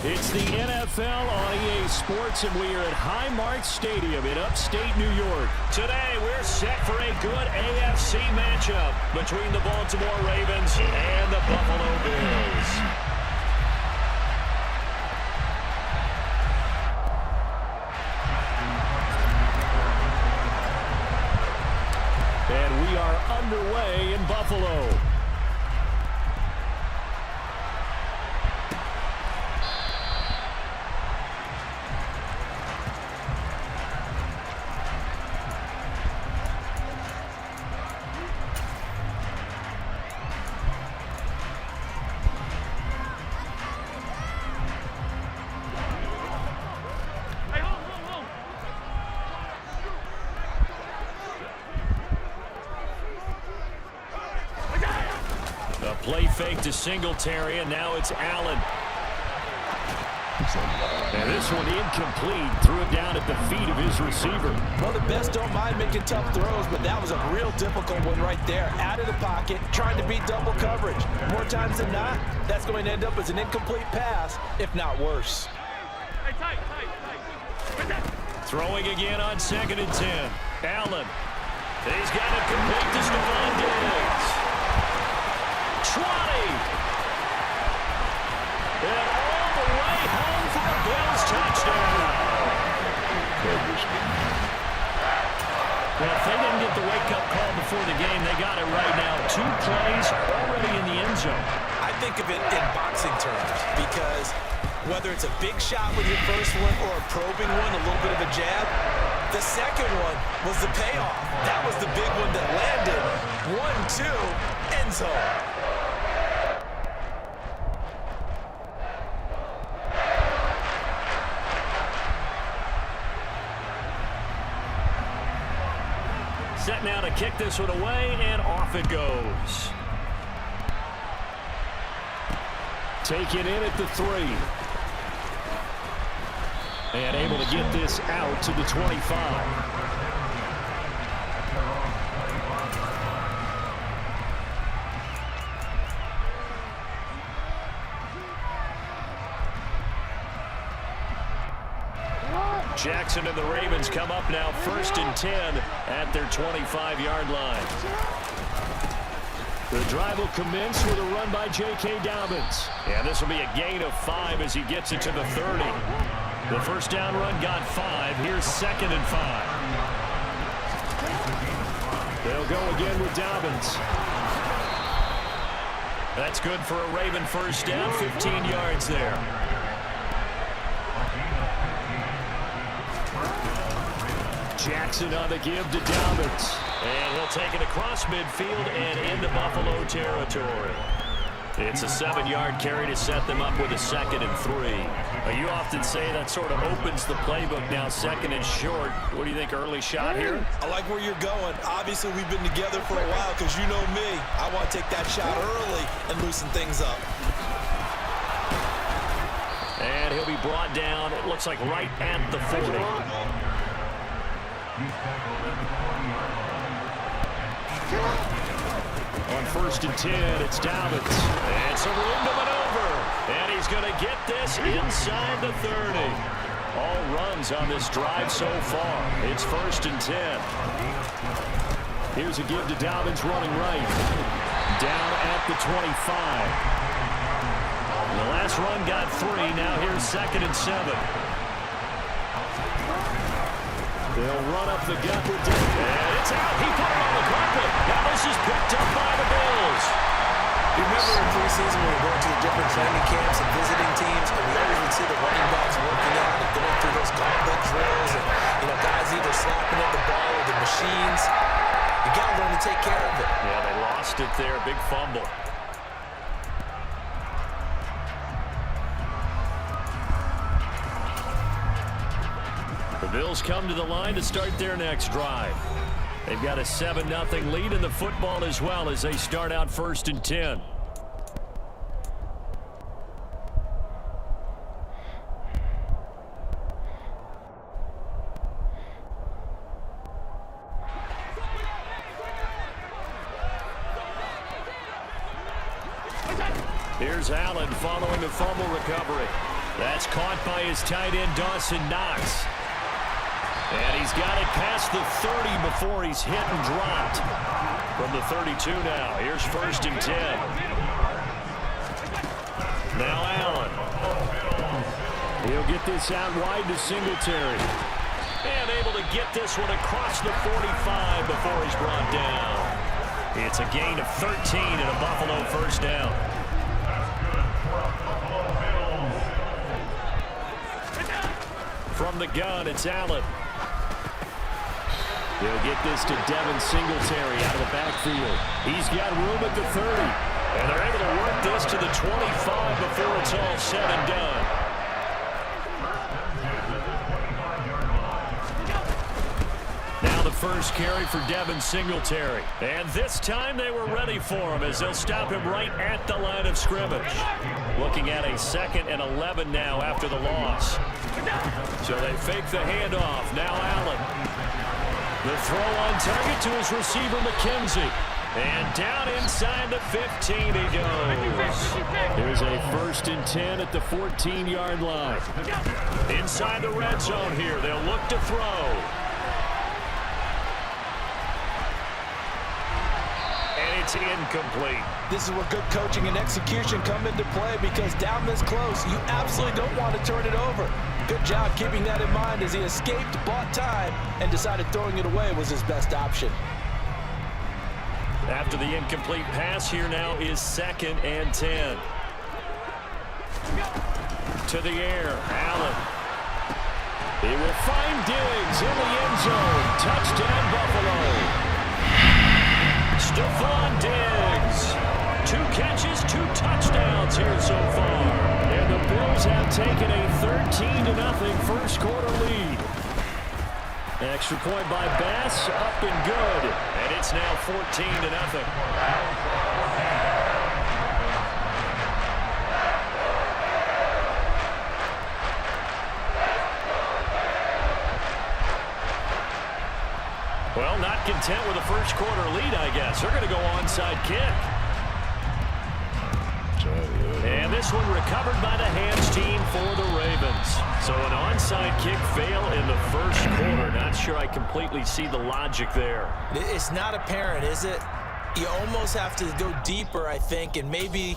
It's the NFL on EA Sports, and we are at Highmark Stadium in upstate New York. Today, we're set for a good AFC matchup between the Baltimore Ravens and the Buffalo Bills. And we are underway in Buffalo. Play fake to Singletary, and now it's Allen. And this one incomplete. Threw it down at the feet of his receiver. Well, the best don't mind making tough throws, but that was a real difficult one right there. Out of the pocket, trying to beat double coverage. More times than not, that's going to end up as an incomplete pass, if not worse. Throwing again on 2nd and 10. Allen. He's got it complete to Stephon Diggs. 20. And all the way home for the Bills touchdown. Well, if they didn't get the wake-up call before the game, they got it right now. 2 plays already in the end zone. I think of it in boxing terms because whether it's a big shot with your first one or a probing one, a little bit of a jab, the second one was the payoff. That was the big one that landed. 1-2, end zone. Set now to kick this one away, and off it goes. Taken in at the 3. And able to get this out to the 25. Jackson and the Ravens come up now 1st and 10 at their 25-yard line. The drive will commence with a run by J.K. Dobbins. And this will be a gain of 5 as he gets it to the 30. The first down run got 5. Here's 2nd and 5. They'll go again with Dobbins. That's good for a Raven first down, 15 yards there. Jackson on the give to Dobbins. And he'll take it across midfield and into Buffalo territory. It's a 7-yard carry to set them up with a 2nd and 3. You often say that sort of opens the playbook now, 2nd and short. What do you think, early shot here? I like where you're going. Obviously, we've been together for a while because you know me. I want to take that shot early and loosen things up. And he'll be brought down, it looks like right at the 40. On 1st and 10, it's Dobbins. And some room to maneuver. And he's going to get this inside the 30. All runs on this drive so far. It's 1st and 10. Here's a give to Dobbins running right. Down at the 25. The last run got 3. Now here's 2nd and 7. They'll run up the gut with Diggs. And it's out. He put it on the carpet. Now this is picked up by the Bills. You remember in preseason when we were going to the different training camps and visiting teams, and we always would see the running backs working out and going through those gauntlet drills, and guys either slapping at the ball or the machines. You got to learn to take care of it. Yeah, they lost it there. Big fumble. The Bills come to the line to start their next drive. They've got a 7-0 lead in the football as well as they start out 1st and 10. Here's Allen following the fumble recovery. That's caught by his tight end, Dawson Knox. And he's got it past the 30 before he's hit and dropped. From the 32 now, here's 1st and 10. Now Allen. He'll get this out wide to Singletary. And able to get this one across the 45 before he's brought down. It's a gain of 13 and a Buffalo 1st down. From the gun, it's Allen. He'll get this to Devin Singletary out of the backfield. He's got room at the 30. And they're able to work this to the 25 before it's all said and done. Now the first carry for Devin Singletary. And this time they were ready for him as they'll stop him right at the line of scrimmage. Looking at a 2nd and 11 now after the loss. So they fake the handoff. Now Allen. The throw on target to his receiver, McKenzie. And down inside the 15 he goes. Here's a 1st and 10 at the 14-yard line. Inside the red zone here. They'll look to throw. And it's incomplete. This is where good coaching and execution come into play, because down this close, you absolutely don't want to turn it over. Good job keeping that in mind as he escaped, bought time, and decided throwing it away was his best option. After the incomplete pass, here now is 2nd and 10. To the air, Allen. He will find Diggs in the end zone. Touchdown, Buffalo. Stephon Diggs. 2 catches, 2 touchdowns here so far. And the Bills have taken a 13-0 first quarter lead. Extra point by Bass, up and good. And it's now 14-0. Well, not content with a first quarter lead, I guess. They're going to go onside kick. And this one recovered by the hands team for the Ravens. So an onside kick fail in the first quarter. Not sure I completely see the logic there. It's not apparent, is it? You almost have to go deeper, I think, and maybe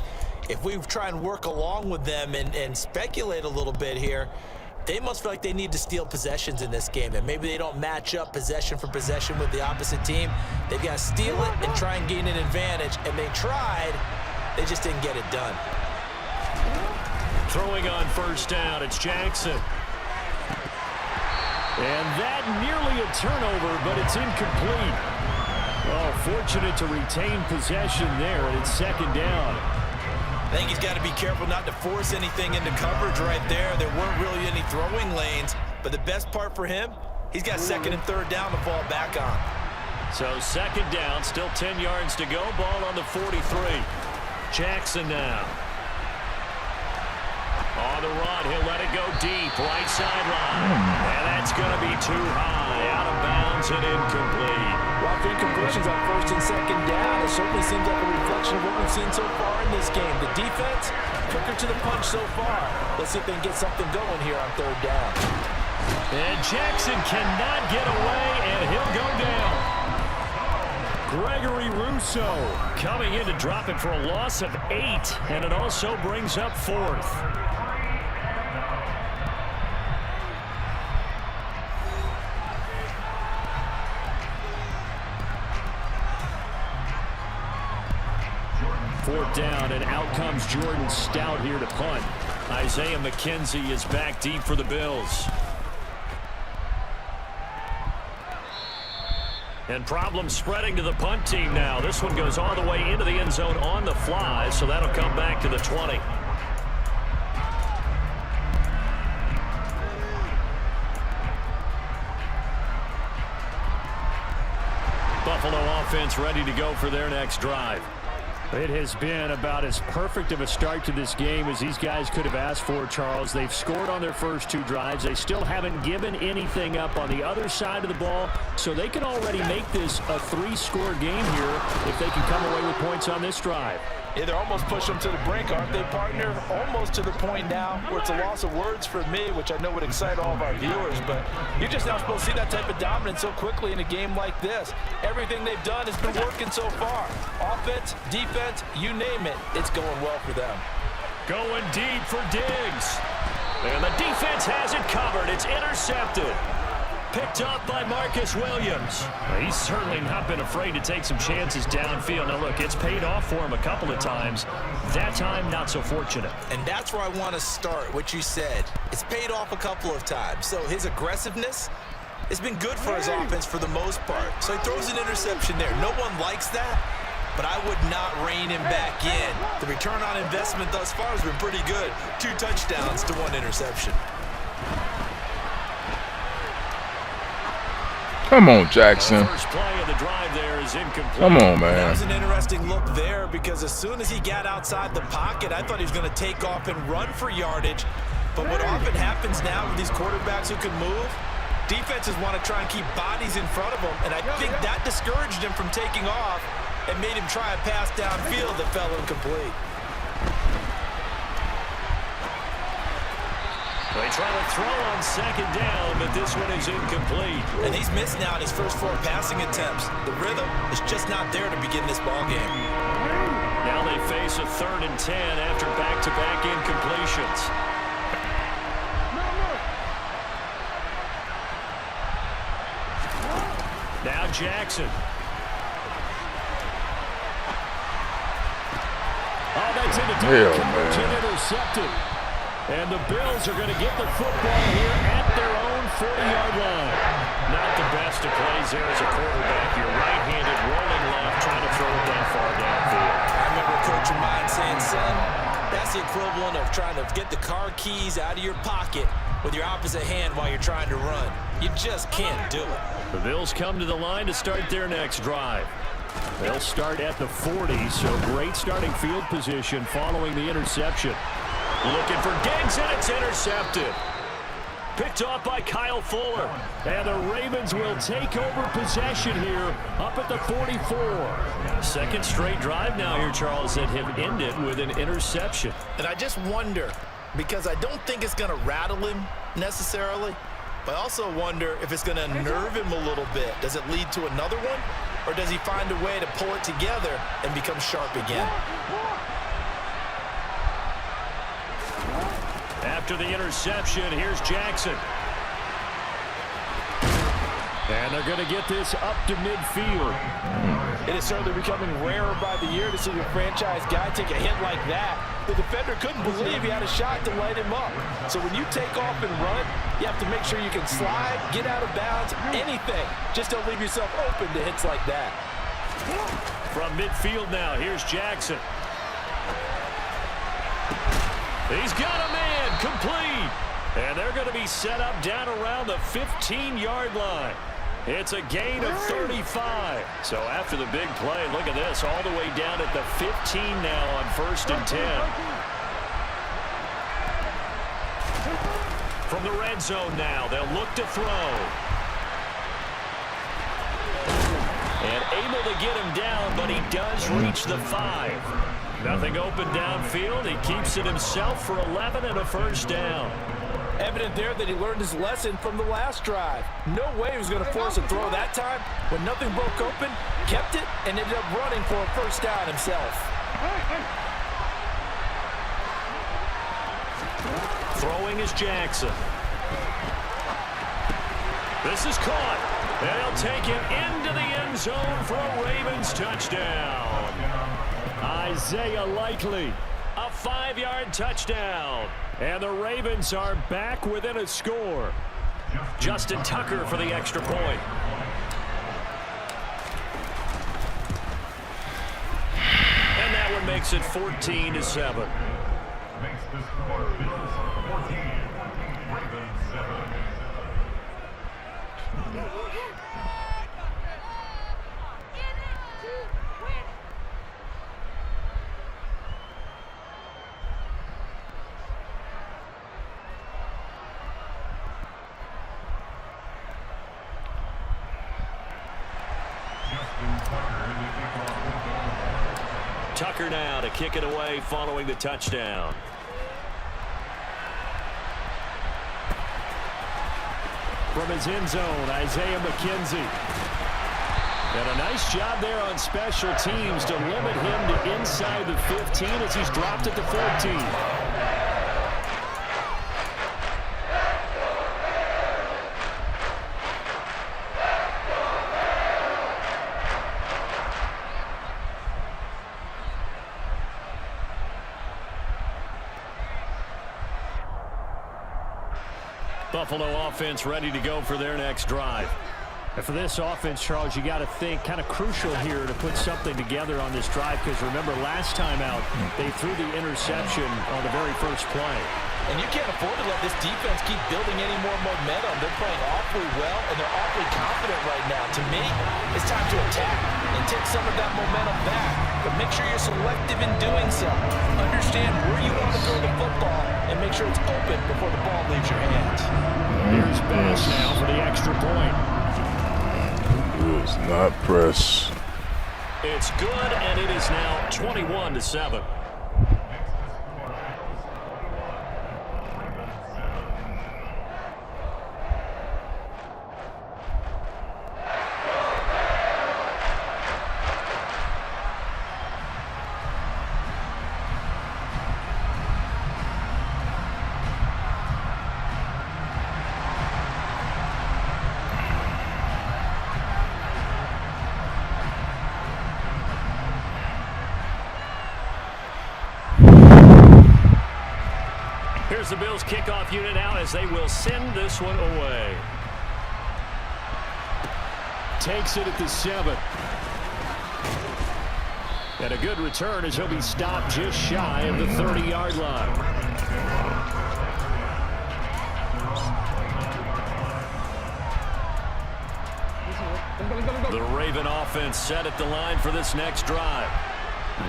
if we try and work along with them and speculate a little bit here, they must feel like they need to steal possessions in this game, and maybe they don't match up possession for possession with the opposite team. They've got to steal it and try and gain an advantage, and they tried. They just didn't get it done. Throwing on 1st down, it's Jackson. And that nearly a turnover, but it's incomplete. Oh, fortunate to retain possession there, and it's 2nd down. I think he's got to be careful not to force anything into coverage right there. There weren't really any throwing lanes, but the best part for him, he's got 2nd and 3rd down to fall back on. So 2nd down, still 10 yards to go. Ball on the 43. Jackson now. On the run, he'll let it go deep, right sideline. And that's going to be too high, out of bounds and incomplete. Well, for incompletions on 1st and 2nd down, it certainly seems like a reflection of what we've seen so far in this game. The defense, quicker to the punch so far. Let's see if they can get something going here on 3rd down. And Jackson cannot get away, and he'll go down. Gregory Rousseau coming in to drop it for a loss of 8, and it also brings up 4th. Fourth down, and out comes Jordan Stout here to punt. Isaiah McKenzie is back deep for the Bills. And problems spreading to the punt team now. This one goes all the way into the end zone on the fly, so that'll come back to the 20. Buffalo offense ready to go for their next drive. It has been about as perfect of a start to this game as these guys could have asked for, Charles. They've scored on their first 2 drives. They still haven't given anything up on the other side of the ball, so they can already make this a 3-score game here if they can come away with points on this drive. Yeah, they're almost pushing them to the brink, aren't they, partner? Almost to the point now where it's a loss of words for me, which I know would excite all of our viewers, but you're just not supposed to see that type of dominance so quickly in a game like this. Everything they've done has been working so far. Offense, defense, you name it, it's going well for them. Going deep for Diggs. And the defense has it covered. It's intercepted. Picked up by Marcus Williams. He's certainly not been afraid to take some chances downfield. Now, look, it's paid off for him a couple of times. That time, not so fortunate. And that's where I want to start, what you said. It's paid off a couple of times. So his aggressiveness has been good for his offense for the most part. So he throws an interception there. No one likes that, but I would not rein him back in. The return on investment thus far has been pretty good. 2 touchdowns to 1 interception. Come on, Jackson. First play of the drive there is incomplete. Come on, man. That was an interesting look there because as soon as he got outside the pocket, I thought he was going to take off and run for yardage. But what often happens now with these quarterbacks who can move, defenses want to try and keep bodies in front of them, and I think that discouraged him from taking off and made him try a pass downfield that fell incomplete. They try to throw on second down, but this one is incomplete. And he's missed now in his first 4 passing attempts. The rhythm is just not there to begin this ball game. Now they face a 3rd and 10 after back-to-back incompletions. Now Jackson. Oh, that's into intercepted. And the Bills are going to get the football here at their own 40-yard line. Not the best of plays there as a quarterback. You're right-handed, rolling left, trying to throw it that far downfield. I remember a coach of mine saying, son, that's the equivalent of trying to get the car keys out of your pocket with your opposite hand while you're trying to run. You just can't do it. The Bills come to the line to start their next drive. They'll start at the 40, so great starting field position following the interception. Looking for Diggs, and it's intercepted. Picked off by Kyle Fuller. And the Ravens will take over possession here up at the 44. Second straight drive now here, Charles, that have ended with an interception. And I just wonder, because I don't think it's going to rattle him necessarily, but I also wonder if it's going to nerve him a little bit. Does it lead to another one? Or does he find a way to pull it together and become sharp again? After the interception, here's Jackson. And they're going to get this up to midfield. It is certainly becoming rarer by the year to see your franchise guy take a hit like that. The defender couldn't believe he had a shot to light him up. So when you take off and run, you have to make sure you can slide, get out of bounds, anything. Just don't leave yourself open to hits like that. From midfield now, here's Jackson. He's got a man, complete. And they're going to be set up down around the 15-yard line. It's a gain of 35. So after the big play, look at this, all the way down at the 15 now on 1st and 10. From the red zone now, they'll look to throw. And able to get him down, but he does reach the 5. Nothing open downfield. He keeps it himself for 11 and a first down. Evident there that he learned his lesson from the last drive. No way he was going to force a throw that time. When nothing broke open, kept it, and ended up running for a first down himself. Throwing is Jackson. This is caught. And he'll take it into the end zone for a Ravens touchdown. Isaiah Likely, a 5-yard touchdown. And the Ravens are back within a score. Justin Tucker for the extra point. And that one makes it 14-7. Makes the score Bills 14, Ravens 7. Tucker now to kick it away following the touchdown. From his end zone, Isaiah McKenzie. And a nice job there on special teams to limit him to inside the 15 as he's dropped at the 14. Buffalo offense ready to go for their next drive. And for this offense, Charles, you got to think kind of crucial here to put something together on this drive, because remember last time out they threw the interception on the very first play. And you can't afford to let this defense keep building any more momentum. They're playing awfully well, and they're awfully confident right now. To me, it's time to attack and take some of that momentum back. But make sure you're selective in doing so. Understand where you want to throw the football and make sure it's open before the ball leaves your hands. Here's Bass now for the extra point. It is not press. It's good, and it is now 21-7. Here's the Bills kickoff unit out as they will send this one away. Takes it at the 7. And a good return as he'll be stopped just shy of the 30-yard line. The Raven offense set at the line for this next drive.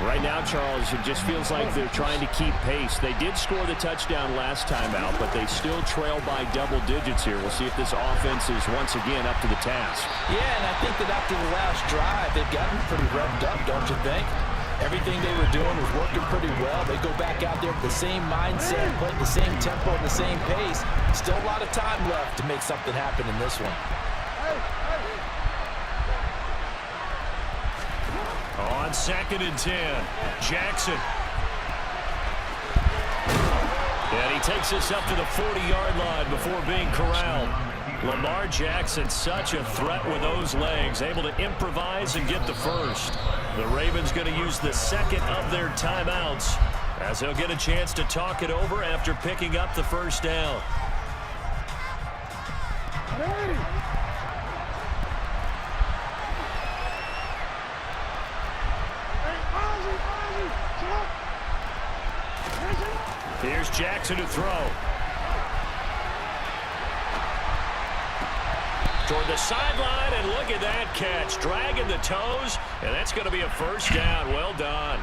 Right now, Charles, it just feels like they're trying to keep pace. They did score the touchdown last time out, but they still trail by double digits here. We'll see if this offense is once again up to the task. Yeah, and I think that after the last drive, they've gotten pretty revved up, don't you think? Everything they were doing was working pretty well. They go back out there with the same mindset, playing the same tempo and the same pace. Still a lot of time left to make something happen in this one. On 2nd and 10, Jackson. And he takes us up to the 40-yard line before being corralled. Lamar Jackson, such a threat with those legs, able to improvise and get the first. The Ravens going to use the second of their timeouts as they'll get a chance to talk it over after picking up the first down. Here's Jackson to throw. Toward the sideline, and look at that catch. Dragging the toes, and that's going to be a first down. Well done.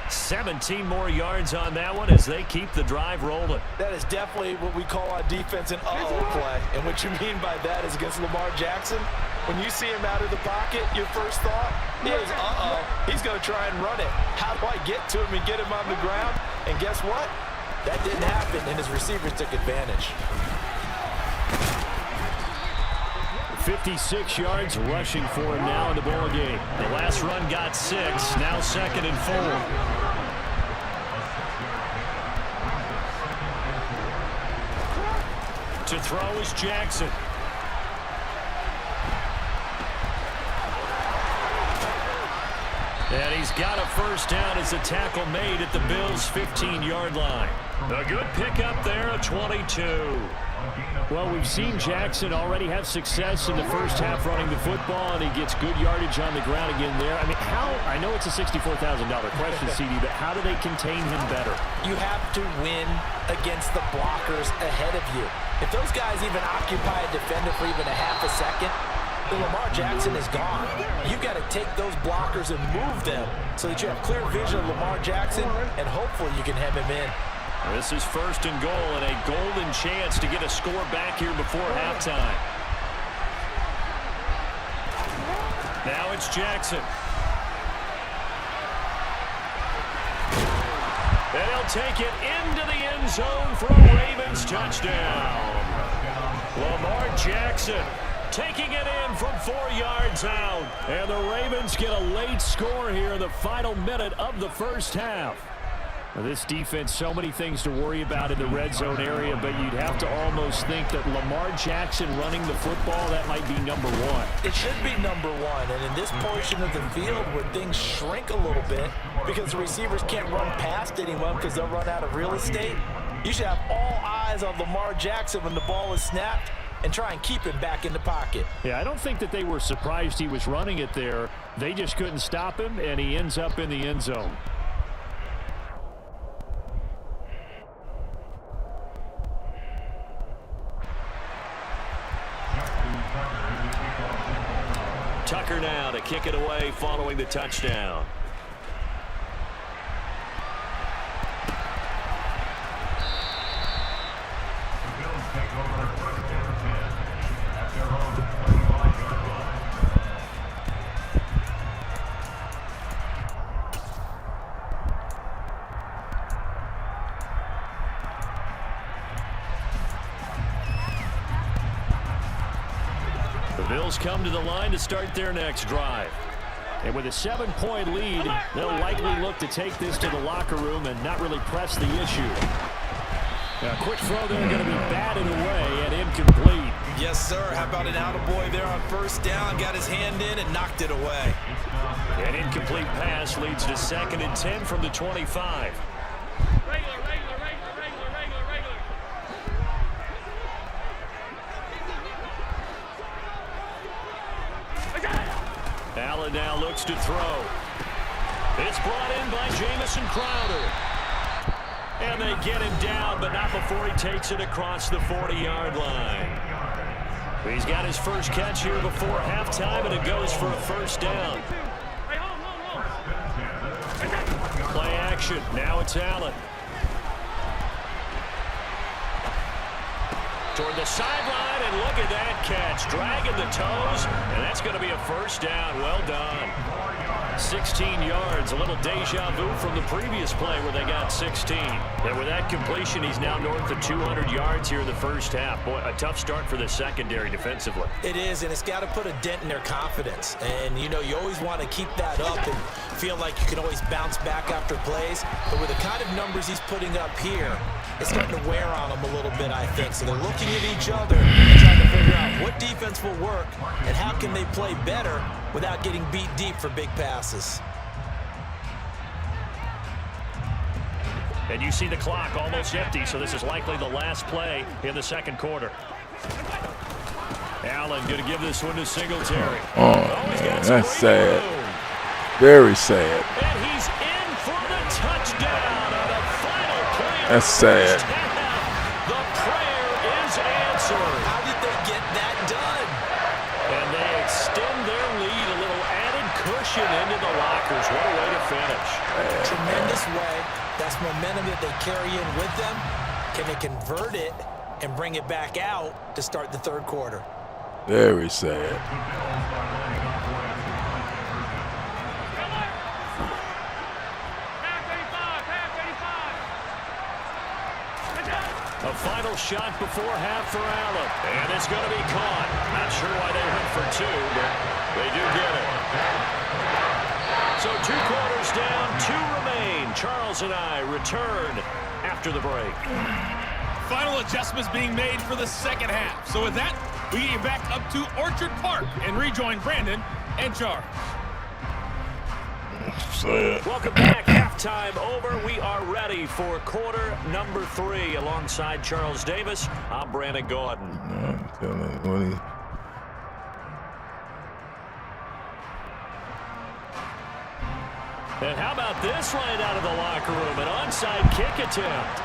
17 more yards on that one as they keep the drive rolling. That is definitely what we call on defense an uh-oh play. And what you mean by that is against Lamar Jackson, when you see him out of the pocket, your first thought is, uh-oh, he's going to try and run it. How do I get to him and get him on the ground? And guess what? That didn't happen, and his receivers took advantage. 56 yards rushing for him now in the ball game. The last run got 6, now 2nd and 4. To throw is Jackson. And he's got a first down as a tackle made at the Bills' 15-yard line. A good pickup there, a 22. Well, we've seen Jackson already have success in the first half running the football, and he gets good yardage on the ground again there. I mean, I know it's a $64,000 question, CD, but how do they contain him better? You have to win against the blockers ahead of you. If those guys even occupy a defender for even a half a second, then Lamar Jackson is gone. You've got to take those blockers and move them so that you have clear vision of Lamar Jackson, and hopefully you can hem him in. This is 1st and goal and a golden chance to get a score back here before halftime. Now it's Jackson. And he'll take it into the end zone for a Ravens touchdown. Lamar Jackson taking it in from 4 yards out. And the Ravens get a late score here in the final minute of the first half. Now, this defense, so many things to worry about in the red zone area, but you'd have to almost think that Lamar Jackson running the football, that might be number one. It should be number one, and in this portion of the field where things shrink a little bit because the receivers can't run past anyone because they'll run out of real estate, you should have all eyes on Lamar Jackson when the ball is snapped and try and keep him back in the pocket. Yeah, I don't think that they were surprised he was running it there. They just couldn't stop him, and he ends up in the end zone. Tucker now to kick it away following the touchdown. The Bills take over first and 10 at their own 25-yard line. The Bills come to the line to start their next drive. And with a 7-point lead, they'll likely look to take this to the locker room and not really press the issue. A quick throw there, going to be batted away and incomplete. Yes, sir. How about an attaboy there on first down? Got his hand in and knocked it away. An incomplete pass leads to 2nd and 10 from the 25. Allen now looks to throw. It's brought in by Jamison Crowder. And they get him down, but not before he takes it across the 40-yard line. He's got his first catch here before halftime, and it goes for a first down. Play action. Now it's Allen. Toward the sideline, and look at that catch. Dragging the toes, and that's going to be a first down. Well done. 16 yards, a little deja vu from the previous play where they got 16. And with that completion, he's now north of 200 yards here in the first half. Boy, a tough start for the secondary defensively. It is, and it's got to put a dent in their confidence. And, you know, you always want to keep that up and feel like you can always bounce back after plays. But with the kind of numbers he's putting up here, it's starting to wear on them a little bit, I think. So they're looking at each other and trying to figure out what defense will work and how can they play better without getting beat deep for big passes. And you see the clock almost empty, so this is likely the last play in the second quarter. Allen going to give this one to Singletary. Oh, man, that's sad. Very sad. And he's in for the touchdown on the final play. That's sad. The prayer is answered. How did they get that done? And they extend their lead, a little added cushion into the lockers. What a way to finish. Tremendous way. That's momentum that they carry in with them. Can they convert it and bring it back out to start the third quarter? Very sad. A final shot before half for Allen. And it's going to be caught. Not sure why they went for two, but they do get it. So 2 quarters down, 2 remain. Charles and I return after the break. Final adjustments being made for the second half. So with that, we get you back up to Orchard Park and rejoin Brandon and Charles. Sad. Welcome back. Halftime over. We are ready for quarter number 3. Alongside Charles Davis, I'm Brandon Gordon. I'm telling you, And how about this right out of the locker room? An onside kick attempt.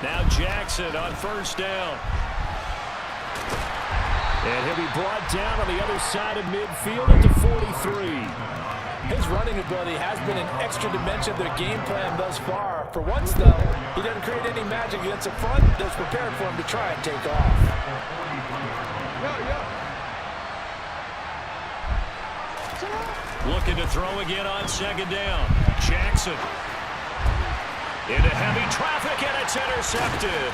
Now Jackson on first down. And he'll be brought down on the other side of midfield at the 43. His running ability has been an extra dimension of their game plan thus far. For once, though, he doesn't create any magic against the front that's prepared for him to try and take off. Looking to throw again on second down. Jackson. Into heavy traffic, and it's intercepted.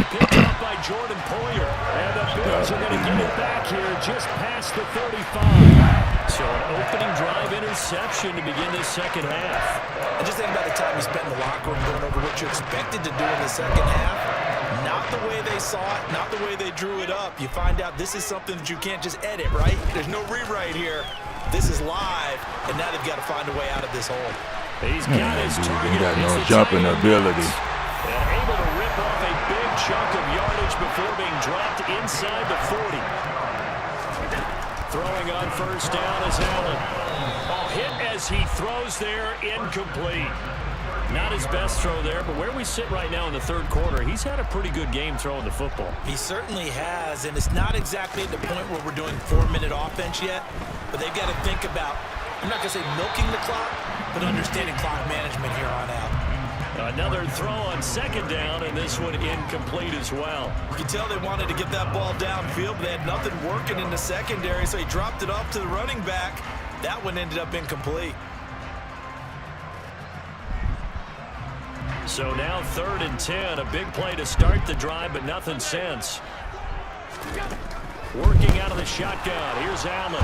Picked up by Jordan Poyer. And the Bills are going to get it back here just past the 35. So an opening drive interception to begin this second half. And just think about the time you spent in the locker room going over what you expected to do in the second half. Not the way they saw it, not the way they drew it up. You find out this is something that you can't just edit, right? There's no rewrite here. This is live, and now they've got to find a way out of this hole. He's got his target. He got no jumping ability. And able to rip off a big chunk of yardage before being dropped inside the 40. Throwing on first down is Allen. Oh, hit as he throws there, incomplete. Not his best throw there, but where we sit right now in the third quarter, he's had a pretty good game throwing the football. He certainly has, and it's not exactly at the point where we're doing 4-minute offense yet, but they've got to think about, I'm not going to say milking the clock, but understanding clock management here on out. Another throw on second down, and this one incomplete as well. You can tell they wanted to get that ball downfield, but they had nothing working in the secondary, so he dropped it off to the running back. That one ended up incomplete. So now 3rd and 10, a big play to start the drive, but nothing since. Working out of the shotgun, here's Allen.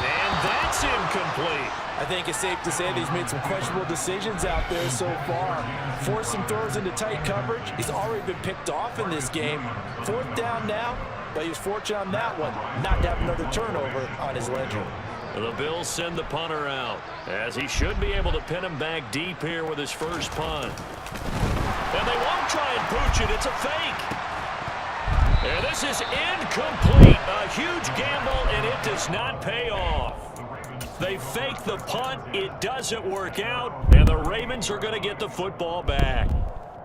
And that's incomplete. I think it's safe to say that he's made some questionable decisions out there so far. Forced some throws into tight coverage. He's already been picked off in this game. 4th down now, but he was fortunate on that one, not to have another turnover on his ledger. The Bills send the punter out, as he should be able to pin him back deep here with his first punt. And they won't try and pooch it. It's a fake. And this is incomplete. A huge gamble, and it does not pay off. They fake the punt. It doesn't work out, and the Ravens are going to get the football back.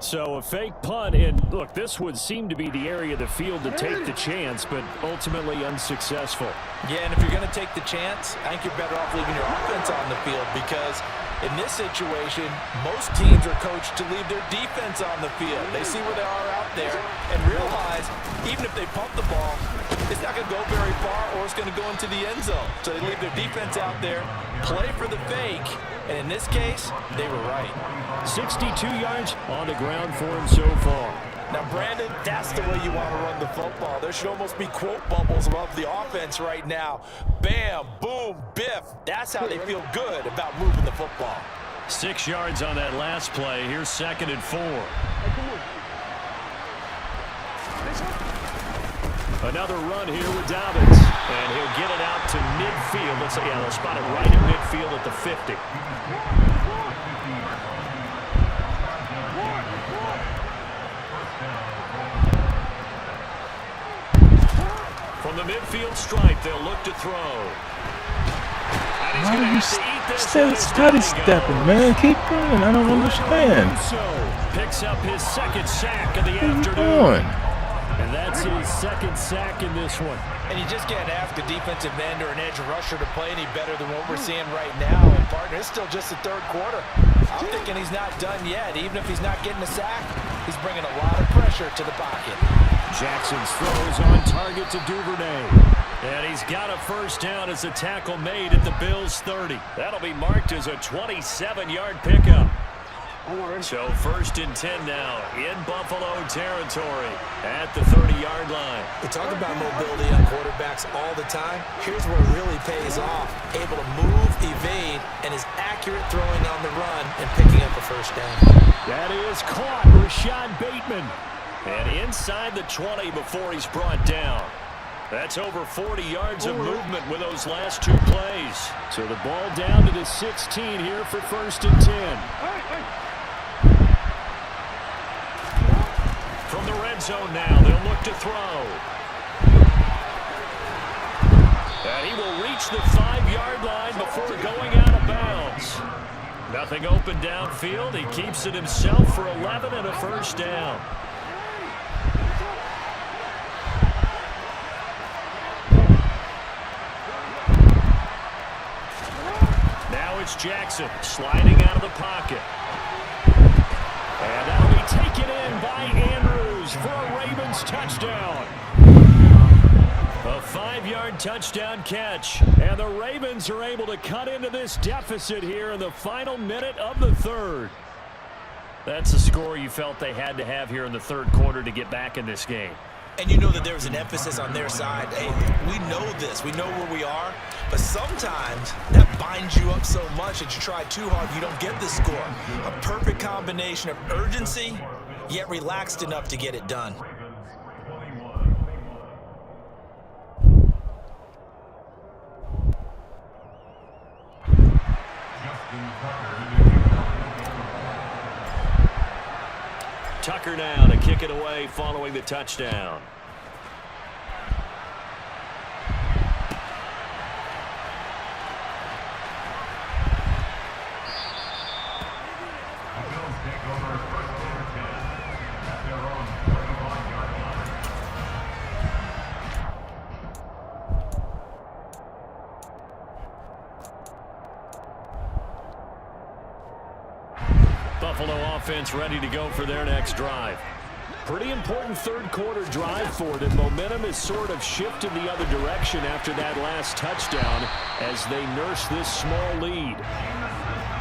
So a fake punt, and look, this would seem to be the area of the field to take the chance, but ultimately unsuccessful. Yeah, and if you're going to take the chance, I think you're better off leaving your offense on the field, because in this situation, most teams are coached to leave their defense on the field. They see where they are out there and realize even if they pump the ball, it's not going to go very far or it's going to go into the end zone. So they leave their defense out there, play for the fake, and in this case, they were right. 62 yards on the ground for him so far. Now, Brandon, that's the way you want to run the football. There should almost be quote bubbles above the offense right now. Bam, boom, biff. That's how they feel good about moving the football. 6 yards on that last play. Here's 2nd and 4. Another run here with Dobbins. And he'll get it out to midfield. They'll spot it right at midfield at the 50. From the midfield stripe, they'll look to throw. And he's going to have to eat this. Steady stepping, man. Keep going. I don't understand. So picks up his 2nd sack of the What are you afternoon. doing? And that's his 2nd sack in this one. And you just can't ask a defensive end or an edge rusher to play any better than what we're seeing right now. And, partner, it's still just the 3rd quarter. I'm thinking he's not done yet. Even if he's not getting a sack, he's bringing a lot of pressure to the pocket. Jackson's throws on target to Duvernay. And he's got a first down as a tackle made at the Bills' 30. That'll be marked as a 27-yard pickup. So 1st and 10 now in Buffalo territory at the 30-yard line. We talk about mobility on quarterbacks all the time. Here's where it really pays off. Able to move, evade, and is accurate throwing on the run and picking up a first down. That is caught. Rashad Bateman. And inside the 20 before he's brought down. That's over 40 yards of movement with those last 2 plays. So the ball down to the 16 here for 1st and 10. From the red zone now, they'll look to throw. And he will reach the 5-yard line before going out of bounds. Nothing open downfield. He keeps it himself for 11 and a first down. Now it's Jackson sliding out of the pocket. And that'll be taken in by Andrews for a Ravens touchdown. A 5-yard touchdown catch. And the Ravens are able to cut into this deficit here in the final minute of the third. That's a score you felt they had to have here in the third quarter to get back in this game. And you know that there was an emphasis on their side. Hey, we know this. We know where we are. But sometimes that binds you up so much that you try too hard, you don't get the score. A perfect combination of urgency, yet relaxed enough to get it done. Tucker now to kick it away following the touchdown. The Bills take over first and 10 at their own 35-yard line. Buffalo offense ready to go for their next drive. Pretty important third quarter drive for them. Momentum is sort of shifted the other direction after that last touchdown as they nurse this small lead.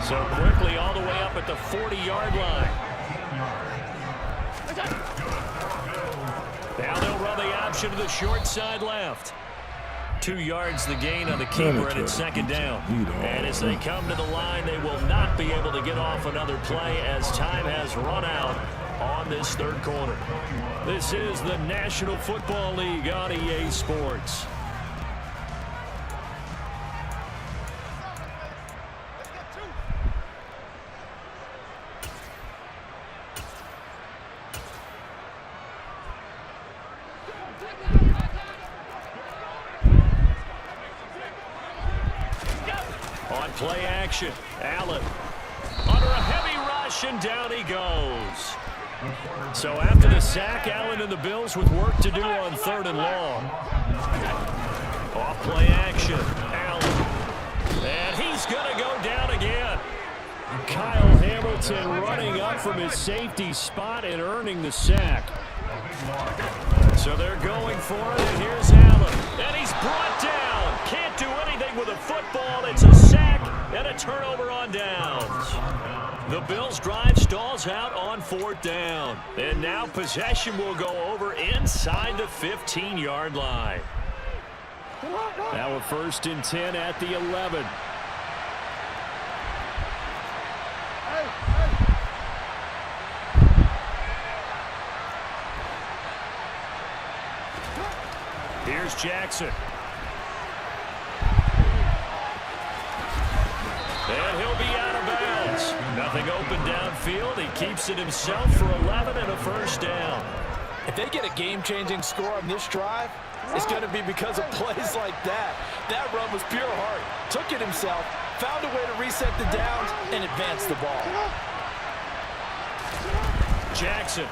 So quickly all the way up at the 40-yard line. Now they'll run the option to the short side left. 2 yards the gain on the keeper, and it's second down. And as they come to the line, they will not be able to get off another play as time has run out on this third quarter. This is the National Football League on EA Sports. On play action, Allen under a heavy rush, and down he goes. So after the sack, Allen and the Bills with work to do on third and long. Off play action, Allen. And he's going to go down again. Kyle Hamilton running up from his safety spot and earning the sack. So they're going for it, and here's Allen. And he's brought down. Can't do anything with a football. It's a sack and a turnover on downs. The Bills' drive stalls out on fourth down. And now possession will go over inside the 15-yard line. Now a 1st and 10 at the 11. Here's Jackson. And he'll be out of bounds. Nothing open downfield. He keeps it himself for 11 and a first down. If they get a game-changing score on this drive, it's going to be because of plays like that. That run was pure heart. Took it himself, found a way to reset the downs, and advance the ball. Jackson.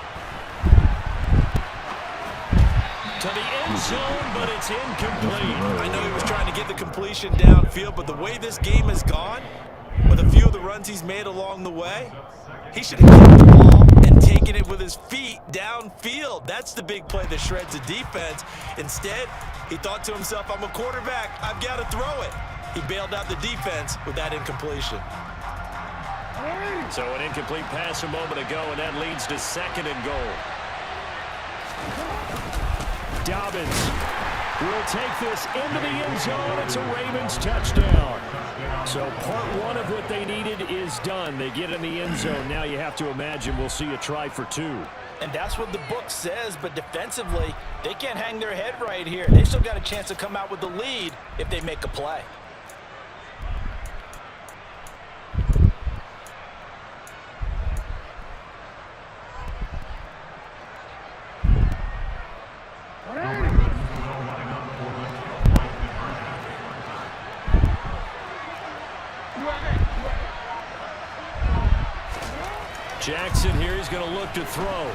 To the end zone, but it's incomplete. I know he was trying to get the completion downfield, but the way this game has gone, with a few of the runs he's made along the way, he should have kicked the ball and taken it with his feet downfield. That's the big play that shreds the defense. Instead, he thought to himself, I'm a quarterback, I've got to throw it. He bailed out the defense with that incompletion. So an incomplete pass a moment ago, and that leads to 2nd and goal. Dobbins will take this into the end zone. It's a Ravens touchdown. So part one of what they needed is done. They get in the end zone. Now you have to imagine we'll see a try for 2. And that's what the book says, but defensively, they can't hang their head right here. They still got a chance to come out with the lead if they make a play. Jackson here, he's going to look to throw.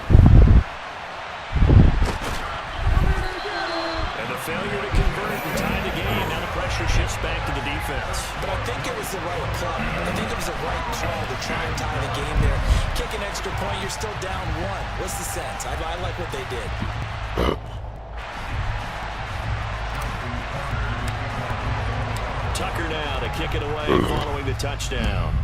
And the failure to convert and tie the game. Now the pressure shifts back to the defense. But I think it was the right play. I think it was the right call to try and tie the game there. Kick an extra point, you're still down 1. What's the sense? I like what they did. Tucker now to kick it away following the touchdown.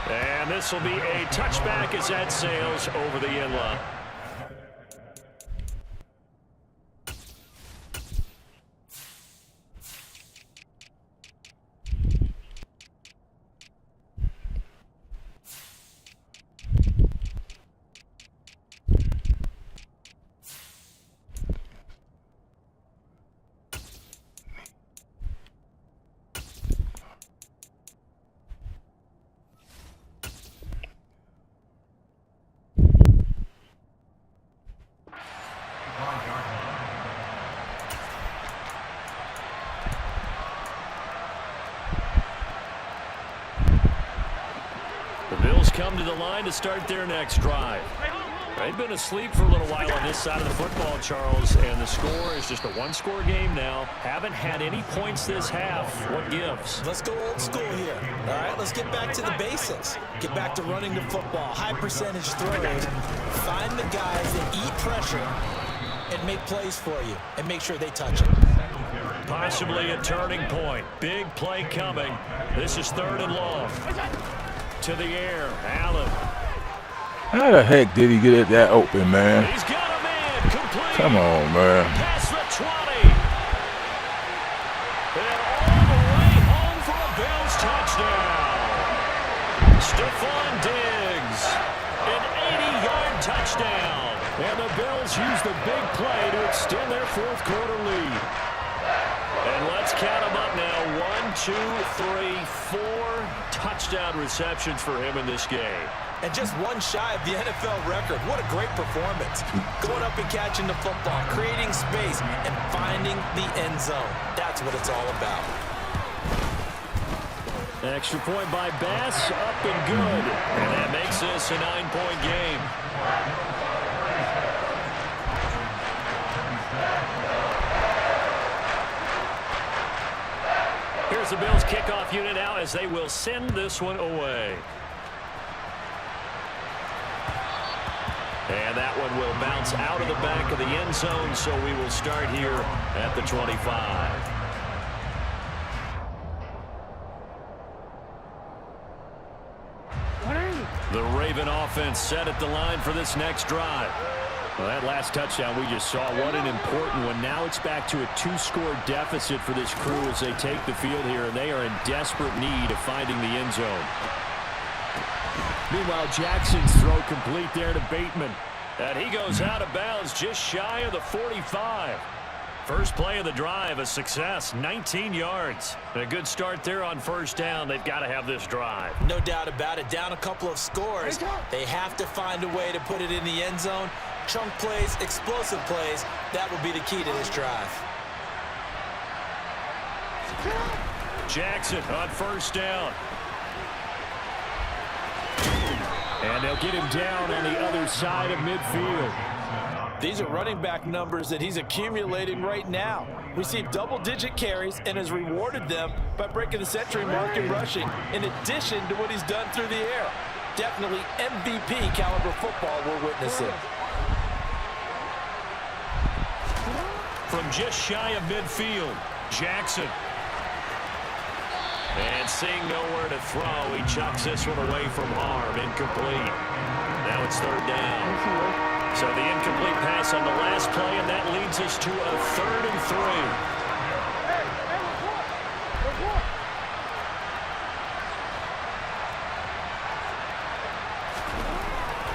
And this will be a touchback as that sails over the end line. Come to the line to start their next drive. They've been asleep for a little while on this side of the football, Charles, and the score is just a one-score game now. Haven't had any points this half. What gives? Let's go old school here. All right, let's get back to the basics. Get back to running the football, high percentage throws. Find the guys that eat pressure and make plays for you and make sure they touch it. Possibly a turning point. Big play coming. This is 3rd and long. To the air, Allen. How the heck did he get it that open, man? He's got a man complete. Come on, man. Past the 20. And all the way home for a Bills touchdown. Stephon Diggs, an 80-yard touchdown. And the Bills use the big play to extend their 4th quarter lead. And let's count them up now. 1, 2, 3, 4 touchdown receptions for him in this game. And just one shy of the NFL record. What a great performance. Going up and catching the football, creating space, and finding the end zone. That's what it's all about. Extra point by Bass, up and good. And that makes this a 9-point game. Here's the Bills kickoff unit now as they will send this one away. And that one will bounce out of the back of the end zone, so we will start here at the 25. The Raven offense set at the line for this next drive. Well, that last touchdown we just saw, what an important one. Now it's back to a 2-score deficit for this crew as they take the field here, and they are in desperate need of finding the end zone. Meanwhile, Jackson's throw complete there to Bateman. And he goes out of bounds just shy of the 45. First play of the drive, a success, 19 yards. A good start there on 1st down. They've got to have this drive. No doubt about it. Down a couple of scores. They have to find a way to put it in the end zone. Chunk plays, explosive plays. That will be the key to this drive. Jackson on 1st down. And they'll get him down on the other side of midfield. These are running back numbers that he's accumulating right now. Received double-digit carries and has rewarded them by breaking the century mark in rushing, in addition to what he's done through the air. Definitely MVP caliber football we're witnessing. From just shy of midfield, Jackson. And seeing nowhere to throw, he chucks this one away from harm, incomplete. Now it's 3rd down. So the incomplete pass on the last play, and that leads us to a 3rd and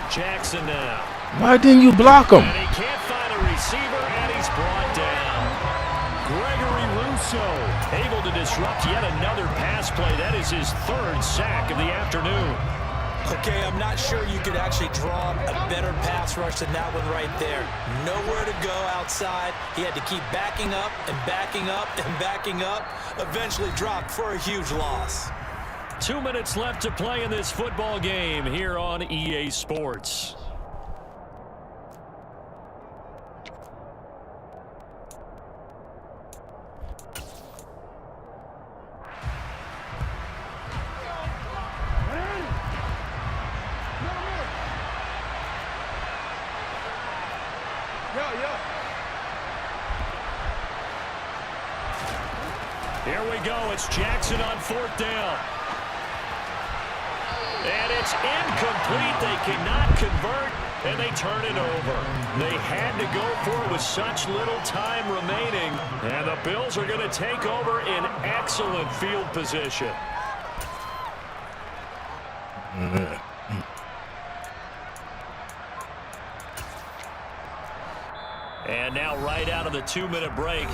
3. Jackson now. Why didn't you block him? And he can't find a receiver, and he's brought down. Gregory Rousseau able to disrupt yet another pass play. That is his 3rd sack of the afternoon. Okay, I'm not sure you could actually draw a better pass rush than that one right there. Nowhere to go outside. He had to keep backing up and backing up and backing up. Eventually dropped for a huge loss. 2 minutes left to play in this football game here on EA Sports. Here we go. It's Jackson on 4th down. And it's incomplete. They cannot convert, and they turn it over. They had to go for it with such little time remaining, and the Bills are going to take over in excellent field position. And now right out of the 2-minute break,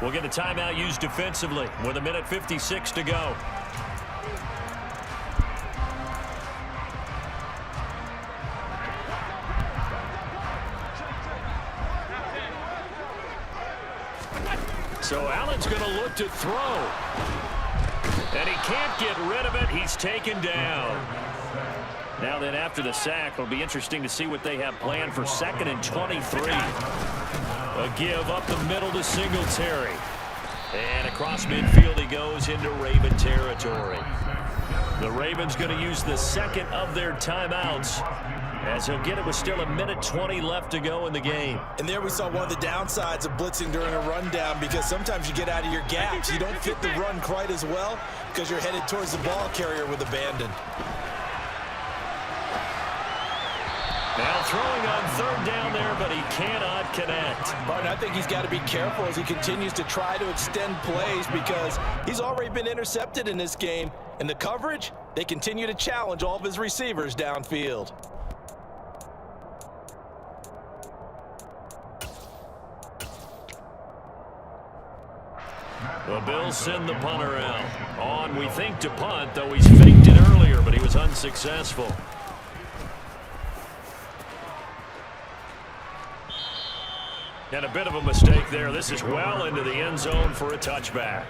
we'll get a timeout used defensively with 1:56 to go. So Allen's going to look to throw. And he can't get rid of it. He's taken down. Now then, after the sack, it'll be interesting to see what they have planned for 2nd and 23. A give up the middle to Singletary. And across midfield he goes into Raven territory. The Ravens going to use the second of their timeouts, as he'll get it with still 1:20 left to go in the game. And there we saw one of the downsides of blitzing during a rundown, because sometimes you get out of your gaps. You don't fit the run quite as well because you're headed towards the ball carrier with abandon. Now throwing on 3rd down there, but he cannot connect. Martin, I think he's got to be careful as he continues to try to extend plays, because he's already been intercepted in this game. And the coverage, they continue to challenge all of his receivers downfield. The Bills send the punter out. On, we think, to punt, though he's faked it earlier, but he was unsuccessful. And a bit of a mistake there. This is well into the end zone for a touchback.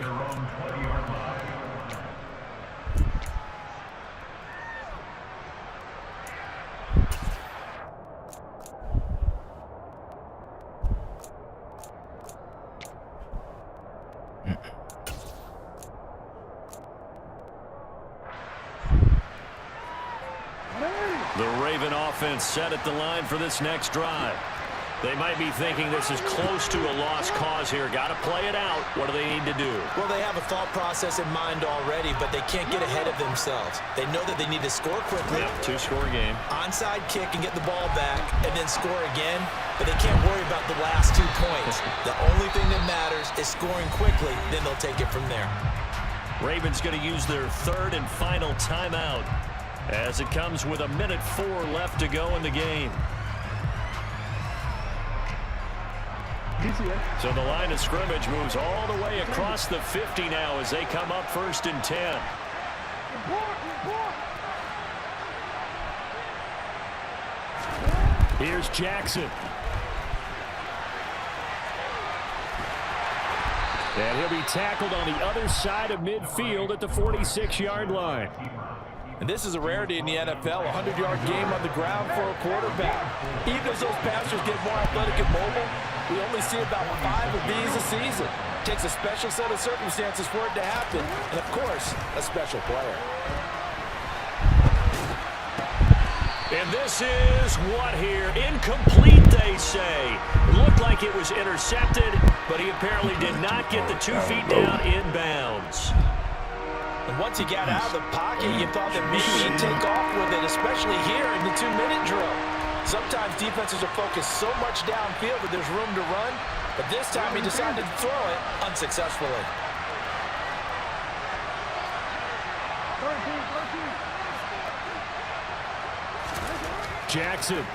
The Raven offense set at the line for this next drive. They might be thinking this is close to a lost cause here. Got to play it out. What do they need to do? Well, they have a thought process in mind already, but they can't get ahead of themselves. They know that they need to score quickly. Yep, 2-score game. Onside kick and get the ball back and then score again, but they can't worry about the last 2 points. The only thing that matters is scoring quickly, then they'll take it from there. Ravens going to use their 3rd and final timeout, as it comes with 1:04 left to go in the game. So the line of scrimmage moves all the way across the 50 now as they come up 1st and 10. Here's Jackson. And he'll be tackled on the other side of midfield at the 46-yard line. And this is a rarity in the NFL, a 100-yard game on the ground for a quarterback. Even as those passers get more athletic and mobile, we only see about 5 of these a season. It takes a special set of circumstances for it to happen, and of course, a special player. And this is what here? Incomplete, they say. Looked like it was intercepted, but he apparently did not get the 2 feet down in bounds. And once he got out of the pocket, you thought that maybe he'd take off with it, especially here in the 2-minute drill. Sometimes defenses are focused so much downfield that there's room to run, but this time he decided to throw it unsuccessfully. Jackson.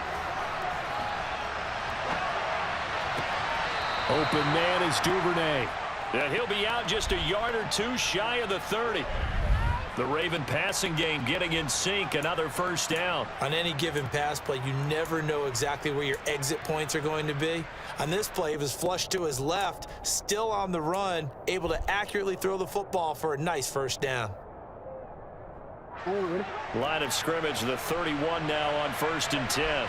Open man is Duvernay. And he'll be out just a yard or 2 shy of the 30. The Raven passing game getting in sync, another 1st down. On any given pass play, you never know exactly where your exit points are going to be. On this play, he was flushed to his left, still on the run, able to accurately throw the football for a nice 1st down. Line of scrimmage, the 31 now on 1st and 10.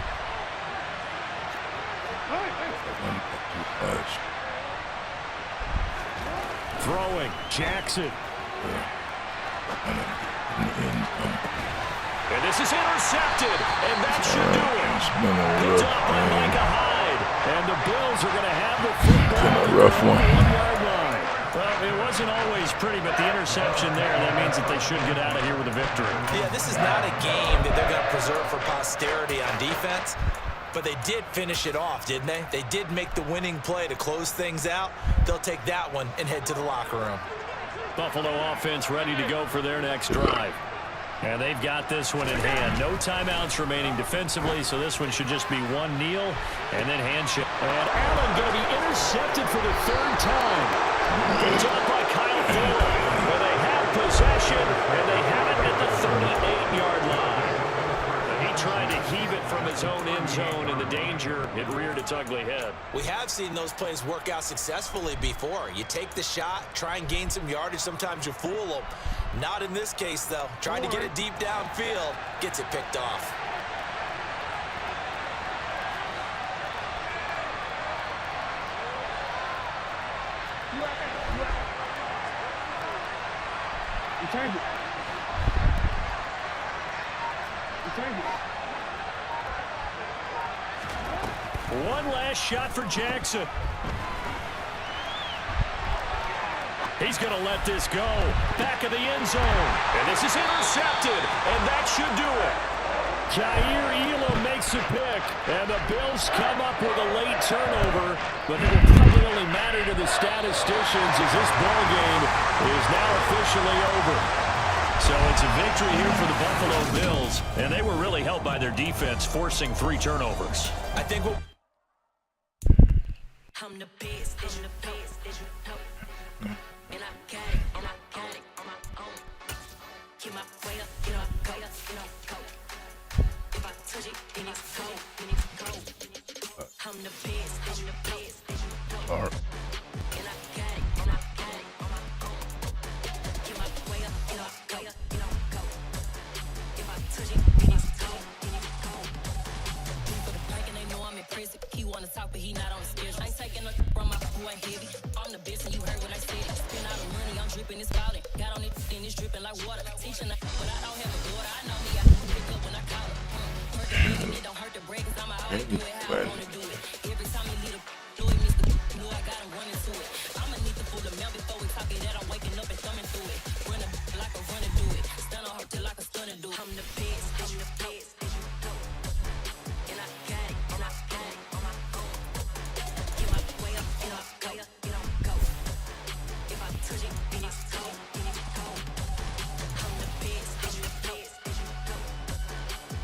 Throwing, Jackson. And this is intercepted, and that should do it. Picked up by Micah Hyde. And the Bills are going to have the football on the rough one. 1-yard line. Well, it wasn't always pretty, but the interception there, that means that they should get out of here with a victory. Yeah, this is not a game that they're going to preserve for posterity on defense, but they did finish it off, didn't they? They did make the winning play to close things out. They'll take that one and head to the locker room. Buffalo offense ready to go for their next drive. And they've got this one in hand. No timeouts remaining defensively, so this one should just be one kneel and then handshake. And Allen going to be intercepted for the 3rd time. Picked up by Kyle Fuller. Well, they have possession, and they have it at the 38-yard line. And he tried to heave it from his own end zone, and the danger, it reared its ugly head. We have seen those plays work out successfully before. You take the shot, try and gain some yardage. Sometimes you fool them. Not in this case, though. Trying to get it deep downfield, gets it picked off. One last shot for Jackson. He's going to let this go. Back of the end zone. And this is intercepted. And that should do it. Jair Elam makes a pick. And the Bills come up with a late turnover. But it will probably only matter to the statisticians as this ball game is now officially over. So it's a victory here for the Buffalo Bills. And they were really helped by their defense, forcing 3 turnovers. I think we'll... I'm the best, and the best, and you know. And I got it, and I got it on my own. Keep my way up, get up, go, go. If I touch it, then it's cold, then it's cold. I'm the best, and the best, and you know. And I got it, and I got it on my own. Keep my way up, get up, go, go. If I touch it, then it's cold, then it's cold. For the bank and they know I'm in prison. He wanna talk, but he not on the schedule. I ain't taking nothing from my boy heavy. I'm the best, and you heard what I said. Spend all the money, I'm dripping, it's falling. Got on it, and it's dripping like water. Teaching her, but I don't have a daughter. I know me, I can pick up when I call her. Hurt the bread, and it don't hurt the bread, cause I'ma always do it how I wanna do it. Every time he lead a Louis, Mr. Knew I got him running to it. I'ma need to pull the mail before we talk it that I'm waking up and thumbing through it. Run a like a runner do it. Stun on her till like a stunner do it. I'm the best, and the best, and you know. And I got it, and I got it on my own. Get my way up, get up, go, go. If I touch it, then it's cold, then it's cold. I'm the best, and the best, and you know.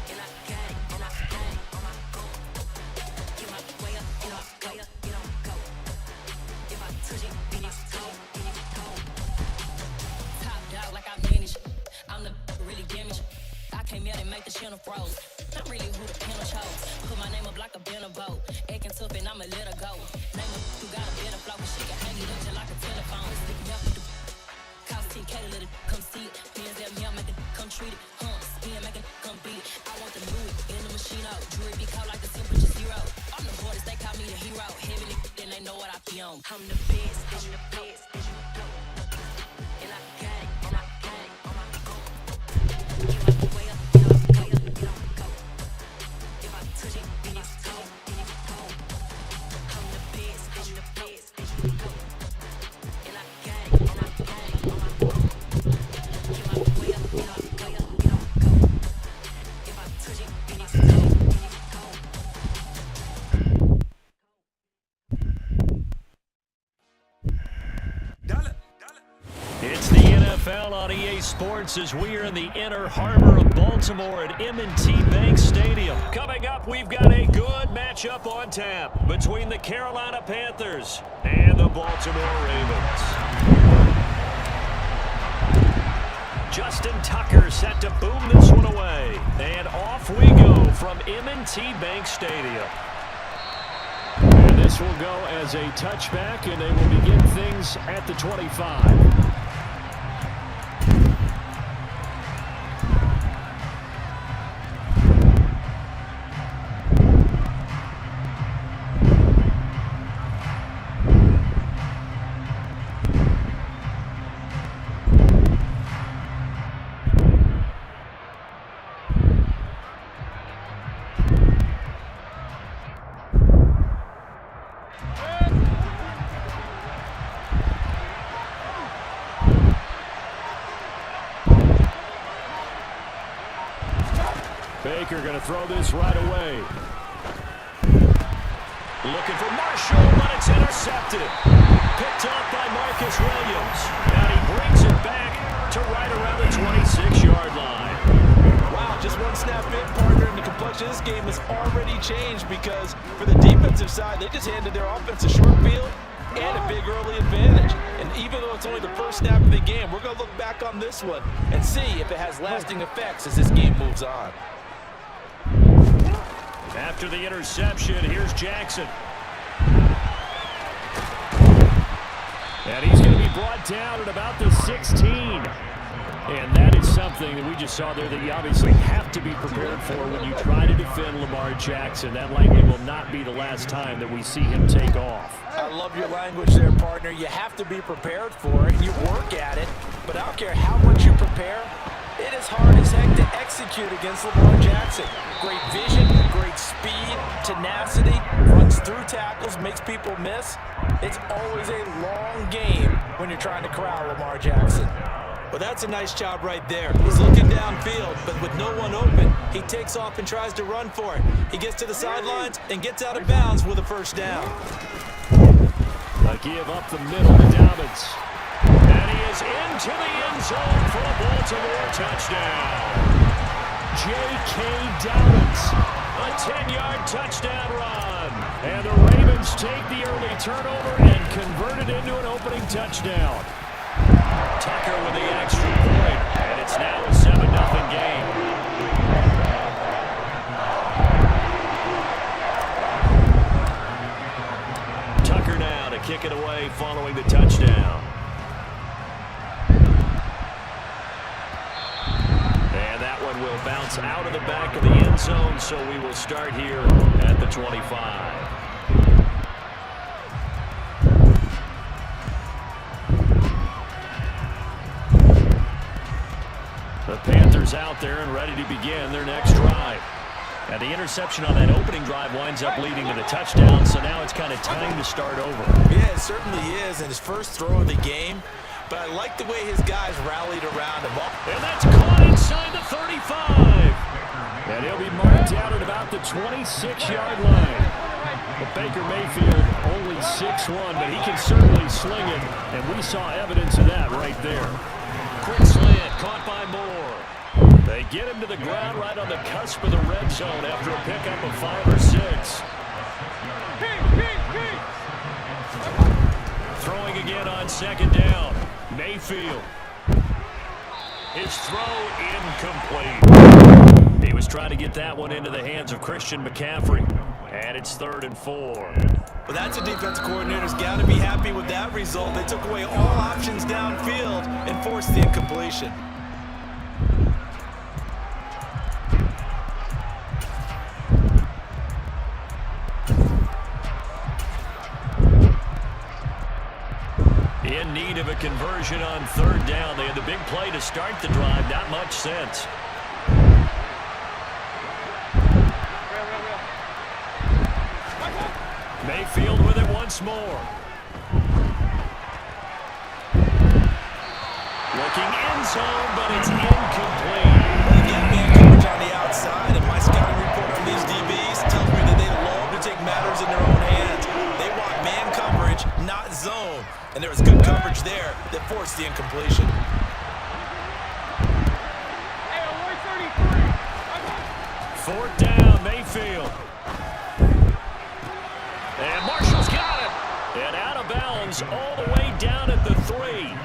And I got it, and I got it on my own. Get my way up, get up, go, go. If I touch it, then it's cold, then it's cold. Top dog like I manage. I'm the really damaged. I came out and make the channel froze. I'm really who the panel chose. Put my name up like a banner boat. Acting tough and I'ma let her go. Name her who got a better flow, but she can hang it up just like a telephone. Stick me up with the cost 10K to let it come see it. Bands at me, I make it come treat it. Spin, make it come beat it. I want the Louis in the machine out. Jewelry be caught like the temperature 0. I'm the hardest, they call me the hero. Heavy, then they know what I be on. I'm the best, and the best, and you know. And I got it, and I got it on my own. Get my way up, get up, go. If I touch it, then it's cold, then it's cold. I'm the best, and the best, and you know. And I got it, and I got it on my own. Get my way up, get up, go. If I touch it, then it's cold, then it's cold. It's the NFL on EA Sports as we are in the inner harbor of Baltimore at M&T Bank Stadium. Coming up, we've got a good matchup on tap between the Carolina Panthers and the Baltimore Ravens. Justin Tucker set to boom this one away. And off we go from M&T Bank Stadium. And this will go as a touchback, and they will begin things at the 25. Baker going to throw this right away. Looking for Marshall, but it's intercepted. Picked up by Marcus Williams. And he brings it back to right around the 26-yard line. Wow, just one snap in, partner, and the complexion of this game has already changed because for the defensive side, they just handed their offense a short field and a big early advantage. And even though it's only the first snap of the game, we're going to look back on this one and see if it has lasting effects as this game moves on. After the interception, here's Jackson. And he's going to be brought down at about the 16. And that is something that we just saw there that you obviously have to be prepared for when you try to defend Lamar Jackson. That likely will not be the last time that we see him take off. I love your language there, partner. You have to be prepared for it, and you work at it. But I don't care how much you prepare, it is hard as heck to execute against Lamar Jackson. Great vision, great speed, tenacity, runs through tackles, makes people miss. It's always a long game when you're trying to corral Lamar Jackson. Well, that's a nice job right there. He's looking downfield, but with no one open, he takes off and tries to run for it. He gets to the sidelines and gets out of bounds with a first down. A give up the middle to Dobbins. And he is into the end zone for a Baltimore touchdown. J.K. Dobbins, a 10-yard touchdown run. And the Ravens take the early turnover and convert it into an opening touchdown. Tucker with the extra point, and it's now a 7-0 game. Tucker now to kick it away following the touchdown. And that one will bounce out of the back of the end zone, so we will start here at the 25. The Panthers out there and ready to begin their next drive. And the interception on that opening drive winds up leading to the touchdown, so now it's kind of time to start over. Yeah, it certainly is, and his first throw of the game. But I like the way his guys rallied around him. And that's caught inside the 35. And he'll be marked out at about the 26-yard line. But Baker Mayfield only 6'1", but he can certainly sling it, and we saw evidence of that right there. Quick slant, caught by Moore. They get him to the ground right on the cusp of the red zone after a pickup of 5 or 6. Throwing again on second down. Mayfield. His throw incomplete. He was trying to get that one into the hands of Christian McCaffrey. And it's 3rd and 4. Well, that's a defensive coordinator's got to be happy with that result. They took away all options downfield and forced the incompletion. In need of a conversion on 3rd down. They had the big play to start the drive. Not much sense. Mayfield with it once more. Looking end zone, but it's incomplete. They get man coverage on the outside, and my scouting report on these DBs tells me that they love to take matters in their own hands. They want man coverage, not zone. And there was good coverage there that forced the incompletion. Fourth down, Mayfield. And Marshall's got it. And out of bounds all the way down at the 3.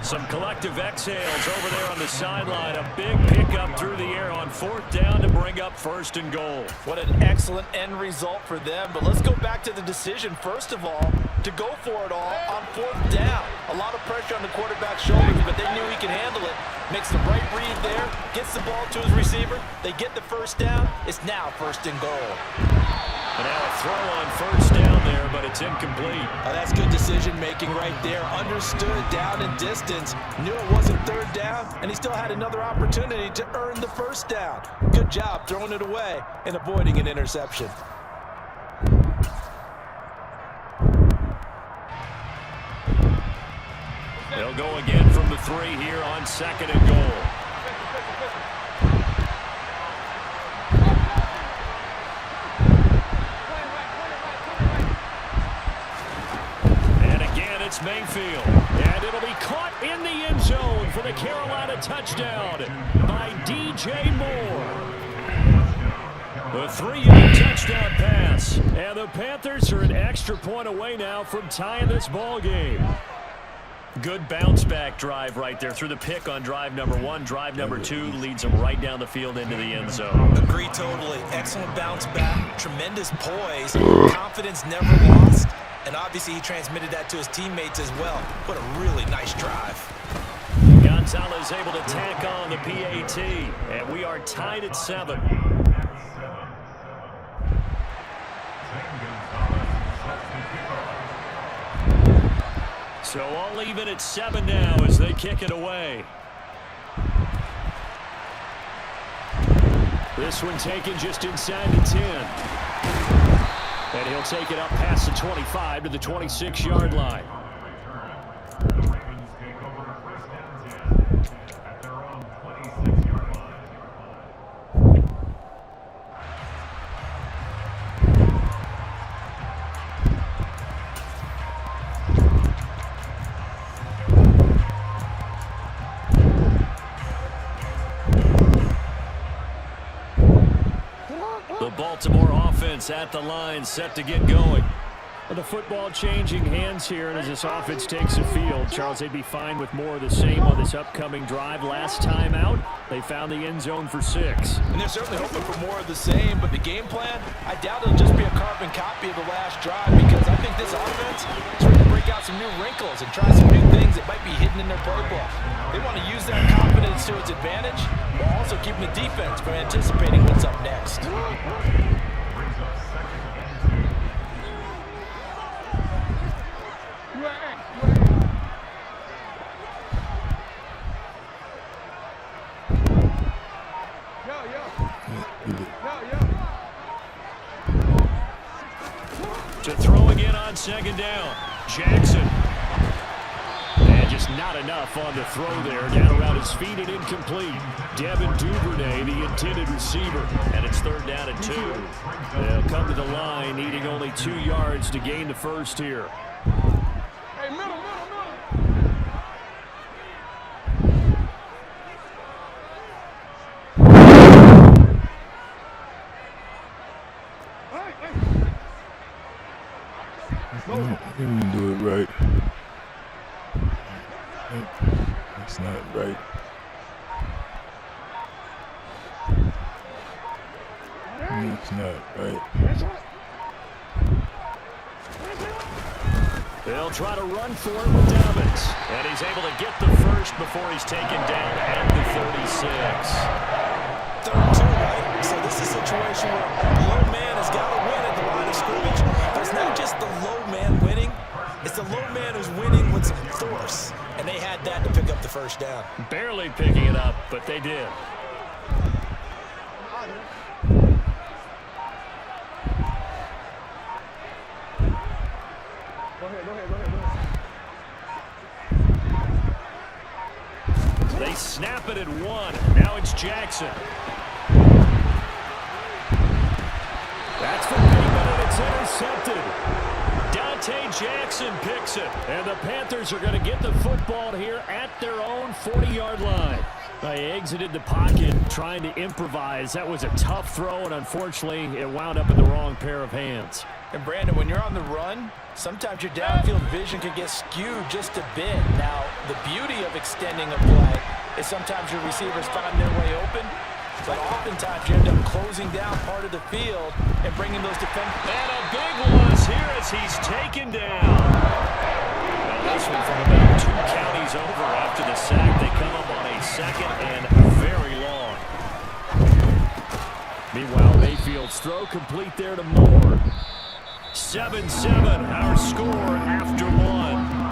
Some collective exhales over there on the sideline. A big pickup through the air on 4th down to bring up 1st and goal. What an excellent end result for them. But let's go back to the decision, first of all, to go for it all on 4th down. A lot of pressure on the quarterback's shoulders, but they knew he could handle it. Makes the right read there, gets the ball to his receiver. They get the 1st down. It's now 1st and goal. And now a throw on 1st down there, but it's incomplete. That's good decision-making right there. Understood down and distance. Knew it wasn't 3rd down, and he still had another opportunity to earn the 1st down. Good job throwing it away and avoiding an interception. They'll go again from the 3 here on 2nd and goal. Mayfield. And it'll be caught in the end zone for the Carolina touchdown by DJ Moore. The 3-yard touchdown pass. And the Panthers are an extra point away now from tying this ball game. Good bounce-back drive right there through the pick on drive number 1. Drive number 2 leads them right down the field into the end zone. Agree totally. Excellent bounce back. Tremendous poise. Confidence never lost. And obviously he transmitted that to his teammates as well. What a really nice drive. Gonzalez able to tack on the PAT. And we are tied at 7. So all even at 7 now as they kick it away. This one taken just inside the 10. And he'll take it up past the 25 to the 26-yard line. Baltimore offense at the line, set to get going. Well, the football changing hands here, and as this offense takes the field, Charles, they'd be fine with more of the same on this upcoming drive. Last time out, they found the end zone for 6. And they're certainly hoping for more of the same, but the game plan, I doubt it'll just be a carbon copy of the last drive, because I think this offense is ready to break out some new wrinkles and try some new things that might be hidden in their playbook. They want to use that confidence to its advantage, while also keeping the defense from anticipating what's up next. To throw again on second down. Jackson. And just not enough on the throw there. Down around his feet and incomplete. Devin Duvernay, the intended receiver. And it's 3rd down and 2. They'll come to the line, needing only 2 yards to gain the first here. Hey, middle. He didn't do it right. That's not right. That's not right. They'll try to run for it with Dobbins. And he's able to get the first before he's taken down at the 36. 3rd and 2, right? So this is a situation where the low man has got to win at the line of scrimmage. But it's not just the low man winning. It's the low man who's winning with some force. And they had that to pick up the first down. Barely picking it up, but they did. Go ahead. They snap it at 1. Now it's Jackson. That's for Bateman, and it's intercepted. Dante Jackson picks it. And the Panthers are going to get the football here at their own 40-yard line. They exited the pocket trying to improvise. That was a tough throw, and unfortunately, it wound up in the wrong pair of hands. And Brandon, when you're on the run, sometimes your downfield vision can get skewed just a bit. Now, the beauty of extending a play is sometimes your receivers find their way open, but oftentimes you end up closing down part of the field and bringing those defenders. And a big one is here as he's taken down. Now this one from about 2 counties over after the sack. They come up on a 2nd and very long. Meanwhile, Mayfield's throw complete there to Moore. 7-7, our score after 1.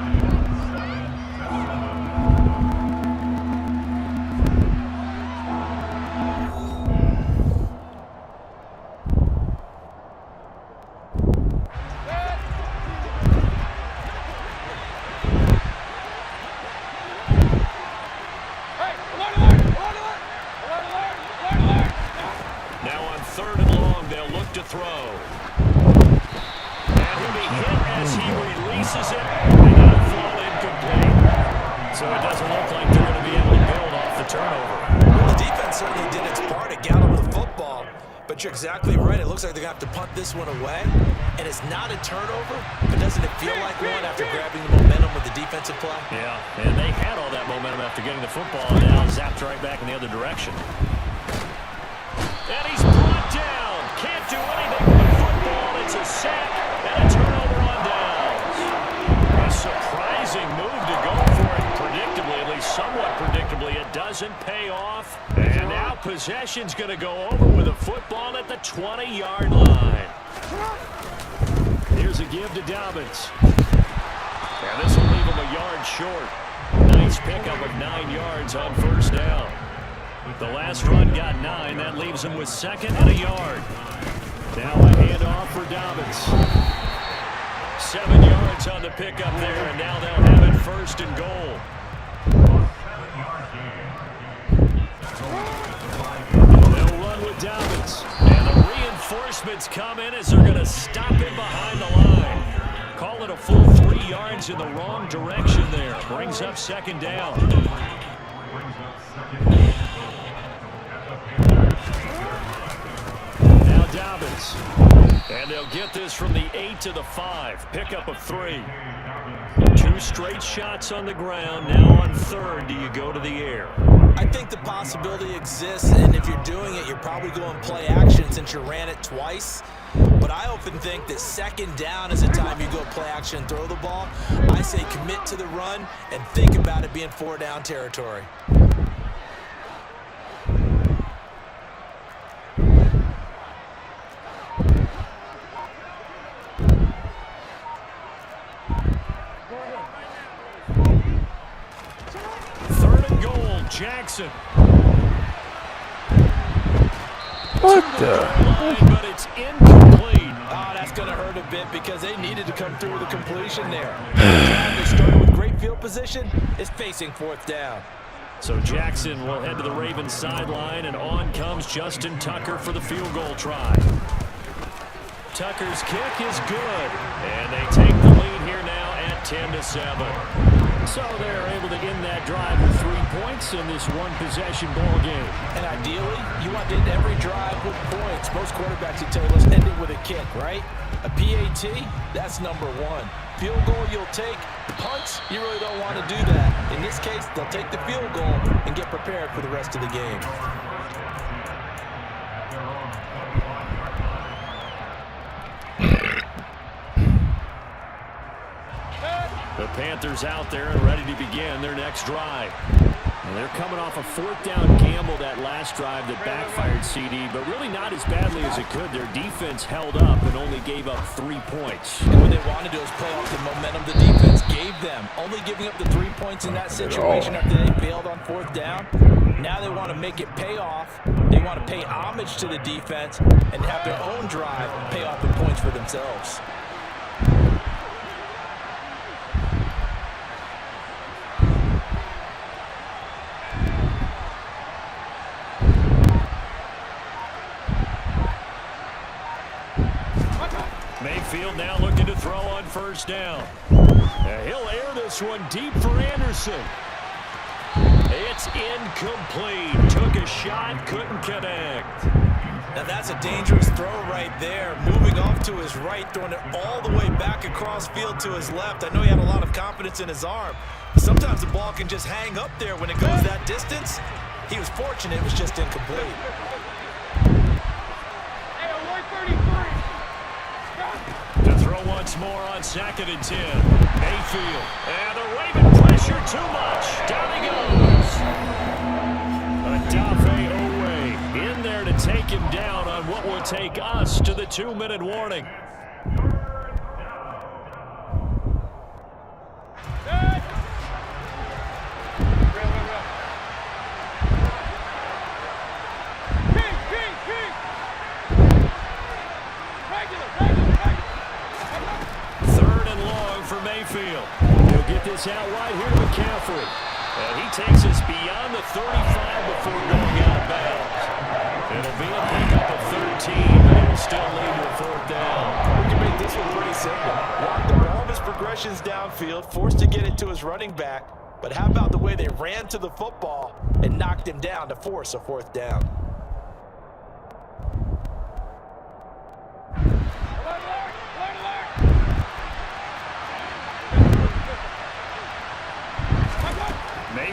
Now on 3rd and long, they'll look to throw. And he'll be hit as he releases it. Coach, you're exactly right. It looks like they're going to have to punt this one away. And it's not a turnover, but doesn't it feel like one after grabbing the momentum with the defensive play? Yeah, and they had all that momentum after getting the football, and now zapped right back in the other direction. And he's brought down. Can't do anything with the football. It's a sack and a turnover on downs. A surprising move to go for it predictably, at least somewhat predictably. It doesn't pay off. And now possession's going to go over with a football at the 20-yard line. Here's a give to Dobbins. And this will leave him a yard short. Nice pickup of 9 yards on first down. The last run got 9. That leaves him with 2nd and a yard. Now a handoff for Dobbins. 7 yards on the pickup there, and now they'll have it 1st and goal. They'll run with Dobbins. And the reinforcements come in as they're going to stop him behind the line. Call it a full 3 yards in the wrong direction there. Brings up 2nd down. Now Dobbins. And they'll get this from the 8 to the 5. Pickup of 3. 2 straight shots on the ground. Now on 3rd, do you go to the air? I think the possibility exists, and if you're doing it, you're probably going play action since you ran it twice. But I often think that 2nd down is the time you go play action and throw the ball. I say commit to the run and think about it being 4 down territory. Jackson. What the? But it's incomplete. Oh, that's going to hurt a bit because they needed to come through with a completion there. They started with great field position. Is facing 4th down. So Jackson will head to the Ravens sideline, and on comes Justin Tucker for the field goal try. Tucker's kick is good, and they take the lead here now at 10-7. So they're able to end that drive with 3 points in this one-possession ball game. And ideally, you want to end every drive with points. Most quarterbacks would tell you, let's end it with a kick, right? A PAT, that's number 1. Field goal you'll take. Punts, you really don't want to do that. In this case, they'll take the field goal and get prepared for the rest of the game. The Panthers out there and ready to begin their next drive. And they're coming off a 4th down gamble that last drive that backfired, CD, but really not as badly as it could. Their defense held up and only gave up 3 points. And what they wanted to do is play off the momentum the defense gave them. Only giving up the 3 points in that situation after they failed on 4th down. Now they want to make it pay off. They want to pay homage to the defense and have their own drive pay off the points for themselves. Mayfield now looking to throw on 1st down. He'll air this one deep for Anderson. It's incomplete. Took a shot, couldn't connect. Now that's a dangerous throw right there. Moving off to his right, throwing it all the way back across field to his left. I know he had a lot of confidence in his arm. Sometimes the ball can just hang up there when it goes that distance. He was fortunate it was just incomplete. To throw once more on 2nd and 10. Mayfield. And the Raven pressure too much. Down he goes. Adafe Owe in there to take him down on what will take us to the 2-minute warning. He'll get this out wide here to McCaffrey. And he takes us beyond the 35 before going out of bounds. It'll be a pickup of 13, but it'll still lead to a 4th down. We can make this one pretty simple. Walk the ball of his progressions downfield, forced to get it to his running back. But how about the way they ran to the football and knocked him down to force a 4th down?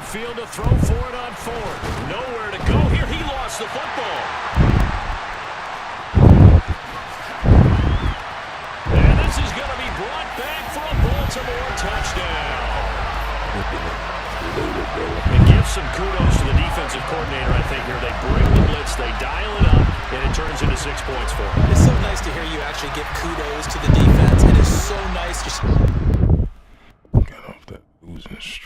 midfield to throw for it on fourth. Nowhere to go here. He lost the football. And this is going to be brought back for a Baltimore touchdown. And give some kudos to the defensive coordinator, I think, here. They bring the blitz, they dial it up, and it turns into 6 points for them. It's so nice to hear you actually give kudos to the defense. It is so nice to... Get off that losing streak.